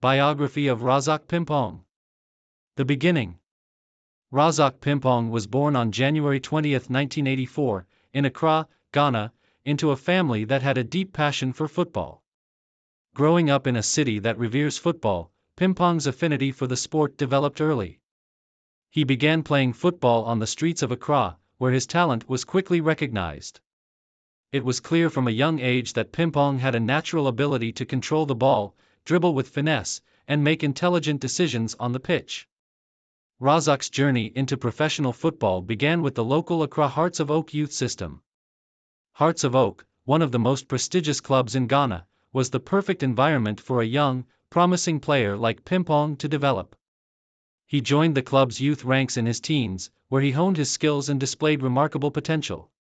Biography of Razak Pimpong. The beginning. Razak Pimpong was born on January 20, 1984, in Accra, Ghana, into a family that had a deep passion for football. Growing up in a city that reveres football, Pimpong's affinity for the sport developed early. He began playing football on the streets of Accra, where his talent was quickly recognized. It was clear from a young age that Pimpong had a natural ability to control the ball, dribble with finesse, and make intelligent decisions on the pitch. Razak's journey into professional football began with the local Accra Hearts of Oak youth system. Hearts of Oak, one of the most prestigious clubs in Ghana, was the perfect environment for a young, promising player like Pimpong to develop. He joined the club's youth ranks in his teens, where he honed his skills and displayed remarkable potential.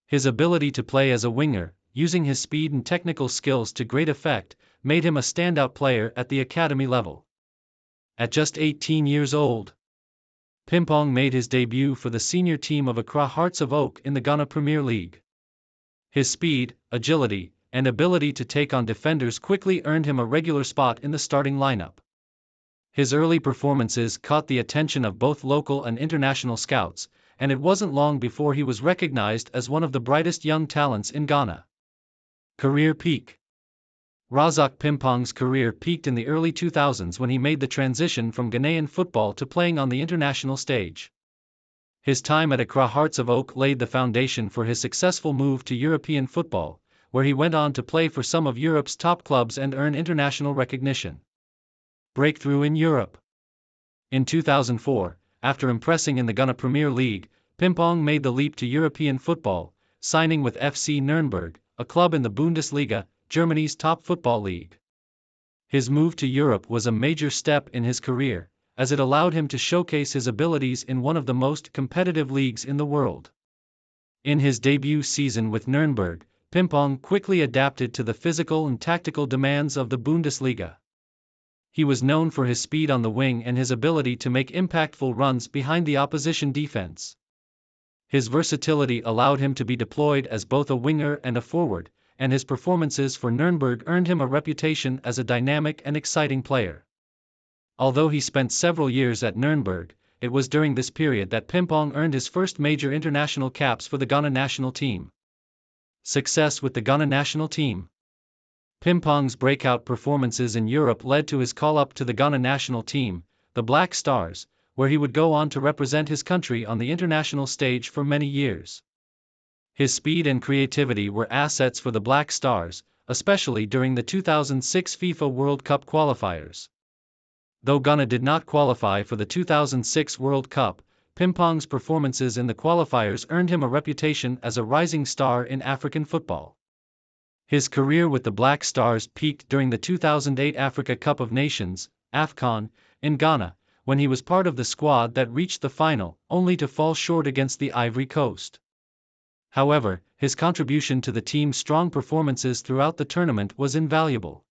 His ability to play as a winger, using his speed and technical skills to great effect, made him a standout player at the academy level. At just 18 years old, Pimpong made his debut for the senior team of Accra Hearts of Oak in the Ghana Premier League. His speed, agility, and ability to take on defenders quickly earned him a regular spot in the starting lineup. His early performances caught the attention of both local and international scouts, and it wasn't long before he was recognized as one of the brightest young talents in Ghana. Career peak. Razak Pimpong's career peaked in the early 2000s when he made the transition from Ghanaian football to playing on the international stage. His time at Accra Hearts of Oak laid the foundation for his successful move to European football, where he went on to play for some of Europe's top clubs and earn international recognition. Breakthrough in Europe. In 2004, after impressing in the Ghana Premier League, Pimpong made the leap to European football, signing with FC Nuremberg, a club in the Bundesliga, Germany's top football league. His move to Europe was a major step in his career, as it allowed him to showcase his abilities in one of the most competitive leagues in the world. In his debut season with Nuremberg, Pimpong quickly adapted to the physical and tactical demands of the Bundesliga. He was known for his speed on the wing and his ability to make impactful runs behind the opposition defense. His versatility allowed him to be deployed as both a winger and a forward, and his performances for Nuremberg earned him a reputation as a dynamic and exciting player. Although he spent several years at Nuremberg, it was during this period that Pimpong earned his first major international caps for the Ghana national team. Success with the Ghana national team. Pimpong's breakout performances in Europe led to his call-up to the Ghana national team, the Black Stars, where he would go on to represent his country on the international stage for many years. His speed and creativity were assets for the Black Stars, especially during the 2006 FIFA World Cup qualifiers. Though Ghana did not qualify for the 2006 World Cup, Pimpong's performances in the qualifiers earned him a reputation as a rising star in African football. His career with the Black Stars peaked during the 2008 Africa Cup of Nations, AFCON, in Ghana, when he was part of the squad that reached the final, only to fall short against the Ivory Coast. However, his contribution to the team's strong performances throughout the tournament was invaluable.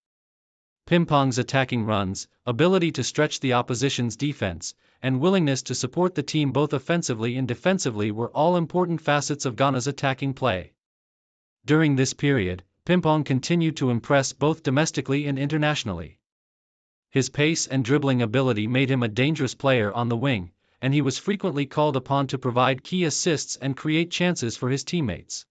Pimpong's attacking runs, ability to stretch the opposition's defense, and willingness to support the team both offensively and defensively were all important facets of Ghana's attacking play. During this period, Pimpong continued to impress both domestically and internationally. His pace and dribbling ability made him a dangerous player on the wing, and he was frequently called upon to provide key assists and create chances for his teammates.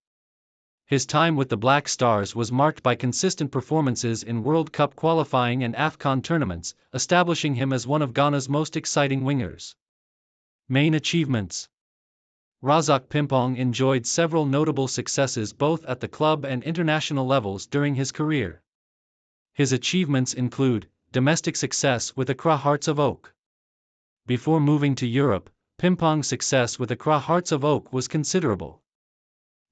His time with the Black Stars was marked by consistent performances in World Cup qualifying and AFCON tournaments, establishing him as one of Ghana's most exciting wingers. Main achievements. Razak Pimpong enjoyed several notable successes both at the club and international levels during his career. His achievements include domestic success with Accra Hearts of Oak. Before moving to Europe, Pimpong's success with Accra Hearts of Oak was considerable.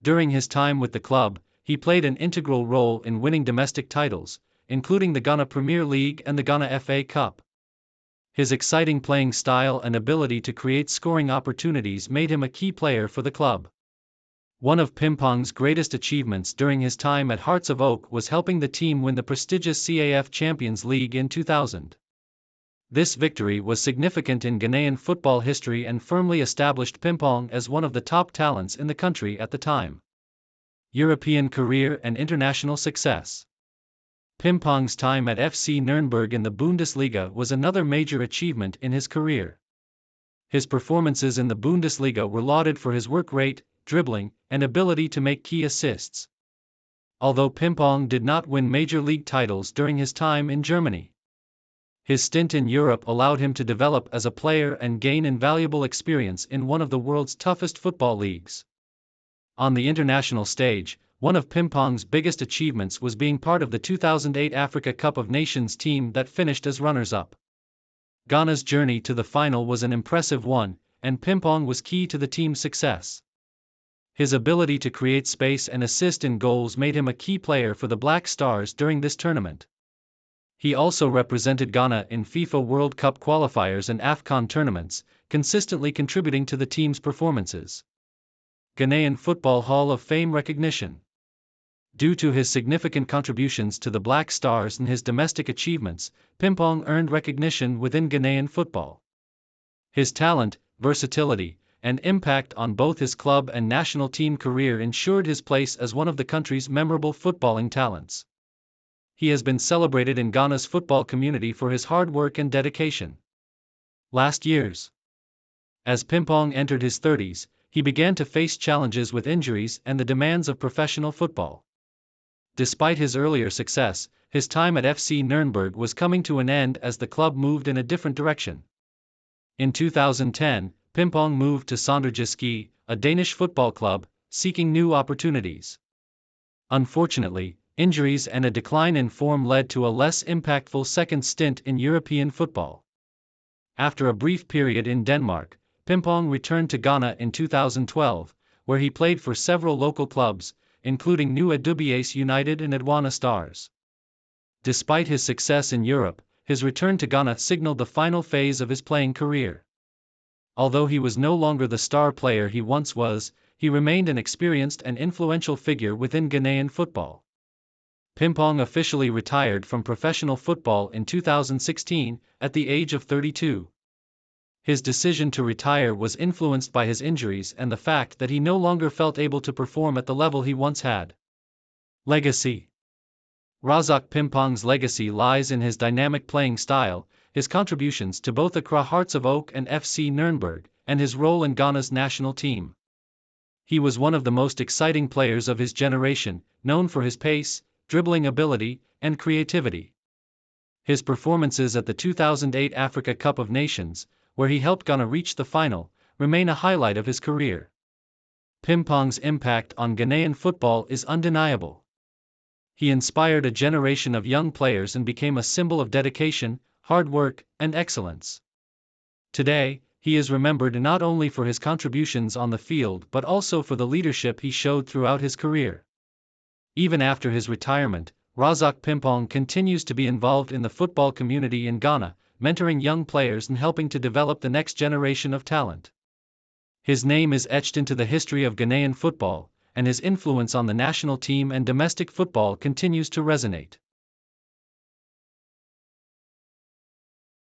During his time with the club, he played an integral role in winning domestic titles, including the Ghana Premier League and the Ghana FA Cup. His exciting playing style and ability to create scoring opportunities made him a key player for the club. One of Pimpong's greatest achievements during his time at Hearts of Oak was helping the team win the prestigious CAF Champions League in 2000. This victory was significant in Ghanaian football history and firmly established Pimpong as one of the top talents in the country at the time. European career and international success. Pimpong's time at FC Nuremberg in the Bundesliga was another major achievement in his career. His performances in the Bundesliga were lauded for his work rate, dribbling, and ability to make key assists. Although Pimpong did not win major league titles during his time in Germany, his stint in Europe allowed him to develop as a player and gain invaluable experience in one of the world's toughest football leagues. On the international stage, one of Pimpong's biggest achievements was being part of the 2008 Africa Cup of Nations team that finished as runners-up. Ghana's journey to the final was an impressive one, and Pimpong was key to the team's success. His ability to create space and assist in goals made him a key player for the Black Stars during this tournament. He also represented Ghana in FIFA World Cup qualifiers and AFCON tournaments, consistently contributing to the team's performances. Ghanaian Football Hall of Fame recognition. Due to his significant contributions to the Black Stars and his domestic achievements, Pimpong earned recognition within Ghanaian football. His talent, versatility, and impact on both his club and national team career ensured his place as one of the country's memorable footballing talents. He has been celebrated in Ghana's football community for his hard work and dedication. Last years. As Pimpong entered his 30s, he began to face challenges with injuries and the demands of professional football. Despite his earlier success, his time at FC Nuremberg was coming to an end as the club moved in a different direction. In 2010, Pimpong moved to Sønderjyske, a Danish football club, seeking new opportunities. Unfortunately, injuries and a decline in form led to a less impactful second stint in European football. After a brief period in Denmark, Pimpong returned to Ghana in 2012, where he played for several local clubs, including New Adubiase United and Adwana Stars. Despite his success in Europe, his return to Ghana signaled the final phase of his playing career. Although he was no longer the star player he once was, he remained an experienced and influential figure within Ghanaian football. Pimpong officially retired from professional football in 2016, at the age of 32. His decision to retire was influenced by his injuries and the fact that he no longer felt able to perform at the level he once had. Legacy. Razak Pimpong's legacy lies in his dynamic playing style, his contributions to both Accra Hearts of Oak and FC Nuremberg, and his role in Ghana's national team. He was one of the most exciting players of his generation, known for his pace, dribbling ability, and creativity. His performances at the 2008 Africa Cup of Nations, where he helped Ghana reach the final, remain a highlight of his career. Pimpong's impact on Ghanaian football is undeniable. He inspired a generation of young players and became a symbol of dedication, hard work, and excellence. Today, he is remembered not only for his contributions on the field but also for the leadership he showed throughout his career. Even after his retirement, Razak Pimpong continues to be involved in the football community in Ghana, mentoring young players and helping to develop the next generation of talent. His name is etched into the history of Ghanaian football, and his influence on the national team and domestic football continues to resonate.